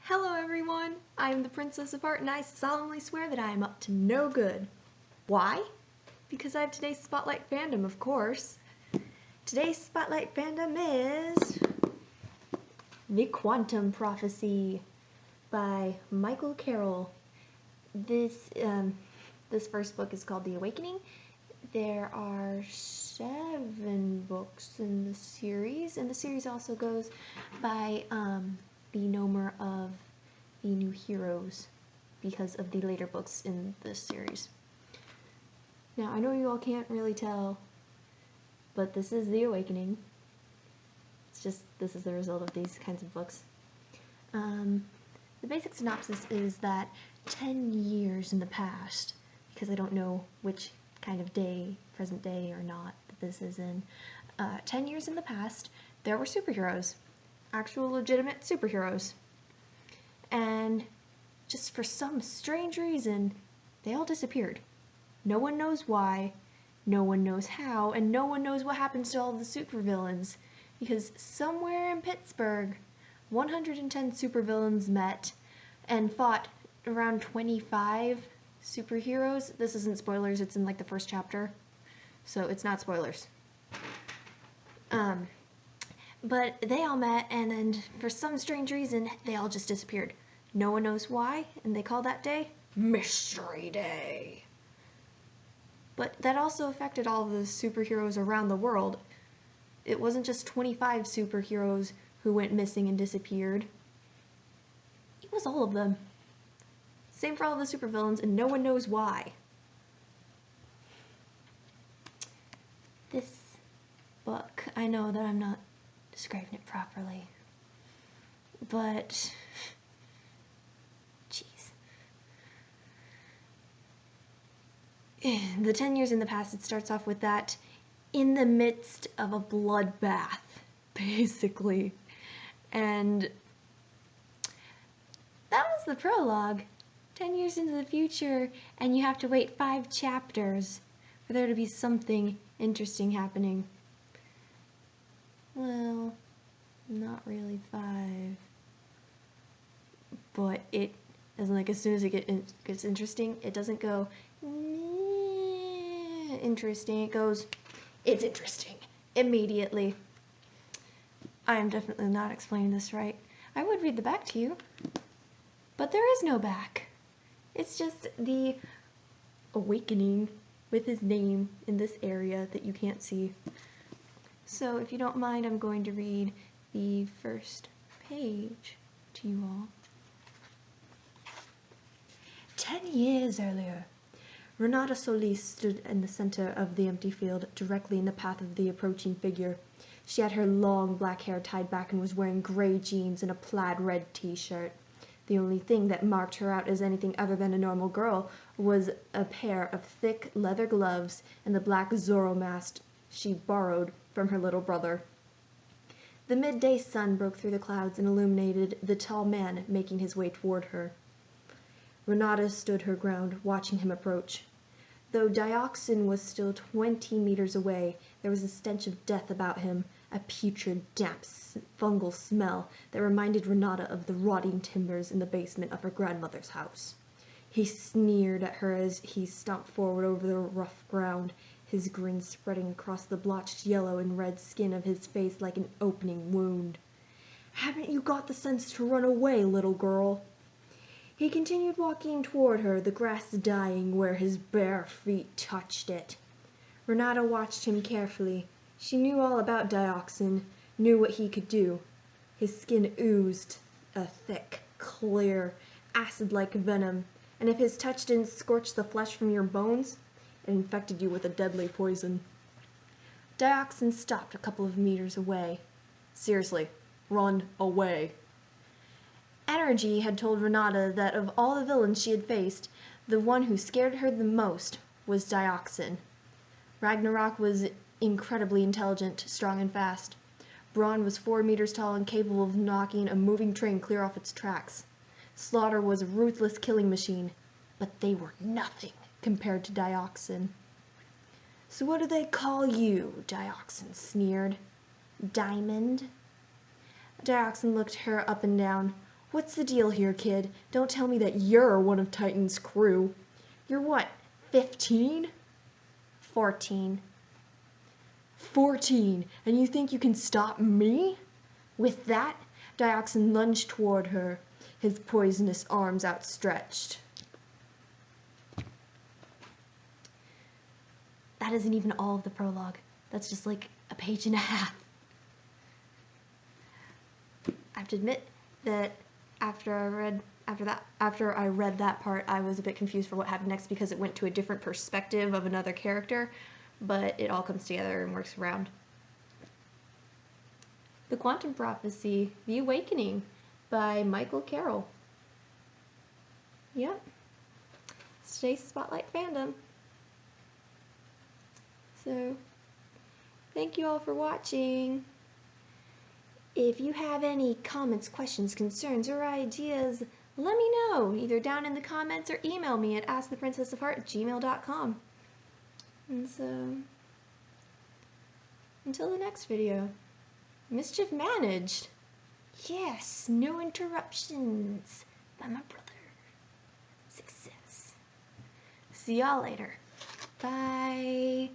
Hello everyone, I am the Princess of Art and I solemnly swear that I am up to no good. Why? Because I have today's Spotlight Fandom, of course. Today's Spotlight Fandom is The Quantum Prophecy by Michael Carroll. This first book is called The Awakening. There are 7 books in the series, and the series also goes by the nomer of the New Heroes because of the later books in this series. Now, I know you all can't really tell, but this is The Awakening. It's just, this is the result of these kinds of books. The basic synopsis is that 10 years in the past, because I don't know which kind of day, present day or not, that this is in, 10 years in the past, there were superheroes. Actual legitimate superheroes. And just for some strange reason, they all disappeared. No one knows why, no one knows how, and no one knows what happens to all the supervillains. Because somewhere in Pittsburgh, 110 supervillains met and fought around 25 superheroes. This isn't spoilers, it's in like the first chapter, so it's not spoilers. But they all met, and then for some strange reason, they all just disappeared. No one knows why, and they call that day Mystery Day. But that also affected all the superheroes around the world. It wasn't just 25 superheroes who went missing and disappeared. It was all of them. Same for all the supervillains, and no one knows why. This book, I know that I'm not describing it properly, but jeez. The 10 years in the past, it starts off with that in the midst of a bloodbath, basically. And that was the prologue. 10 years into the future, and you have to wait 5 chapters for there to be something interesting happening. Well, not really 5. But it, as soon as it gets interesting, it doesn't go, interesting. It goes, it's interesting, immediately. I am definitely not explaining this right. I would read the back to you, but there is no back. It's just the awakening with his name in this area that you can't see. So if you don't mind, I'm going to read the first page to you all. 10 years earlier, Renata Solis stood in the center of the empty field, directly in the path of the approaching figure. She had her long black hair tied back and was wearing gray jeans and a plaid red t-shirt. The only thing that marked her out as anything other than a normal girl was a pair of thick leather gloves and the black Zorro mask she borrowed from her little brother. The midday sun broke through the clouds and illuminated the tall man making his way toward her. Renata stood her ground, watching him approach. Though Dioxin was still 20 meters away, there was a stench of death about him, a putrid, damp, fungal smell that reminded Renata of the rotting timbers in the basement of her grandmother's house. He sneered at her as he stomped forward over the rough ground, his grin spreading across the blotched yellow and red skin of his face like an opening wound. "Haven't you got the sense to run away, little girl?" He continued walking toward her, the grass dying where his bare feet touched it. Renata watched him carefully. She knew all about Dioxin, knew what he could do. His skin oozed a thick, clear, acid-like venom, and if his touch didn't scorch the flesh from your bones, it infected you with a deadly poison. Dioxin stopped a couple of meters away. "Seriously, run away." Energy had told Renata that of all the villains she had faced, the one who scared her the most was Dioxin. Ragnarok was incredibly intelligent, strong, and fast. Brawn was 4 meters tall and capable of knocking a moving train clear off its tracks. Slaughter was a ruthless killing machine, but they were nothing compared to Dioxin. "So what do they call you?" Dioxin sneered. "Diamond?" Dioxin looked her up and down. What's the deal here, kid? Don't tell me that you're one of Titan's crew. You're what, 15? 14. 14, and you think you can stop me? With that, Dioxin lunged toward her, his poisonous arms outstretched. That isn't even all of the prologue. That's just like a page and a half. I have to admit that after I read that part, I was a bit confused for what happened next because it went to a different perspective of another character, but it all comes together and works around. The Quantum Prophecy, The Awakening by Michael Carroll. Yep. Today's Spotlight Fandom. So, thank you all for watching. If you have any comments, questions, concerns, or ideas, let me know, either down in the comments or email me at asktheprincessofheart@gmail.com. And so, until the next video, mischief managed. Yes, no interruptions by my brother. Success. See y'all later. Bye.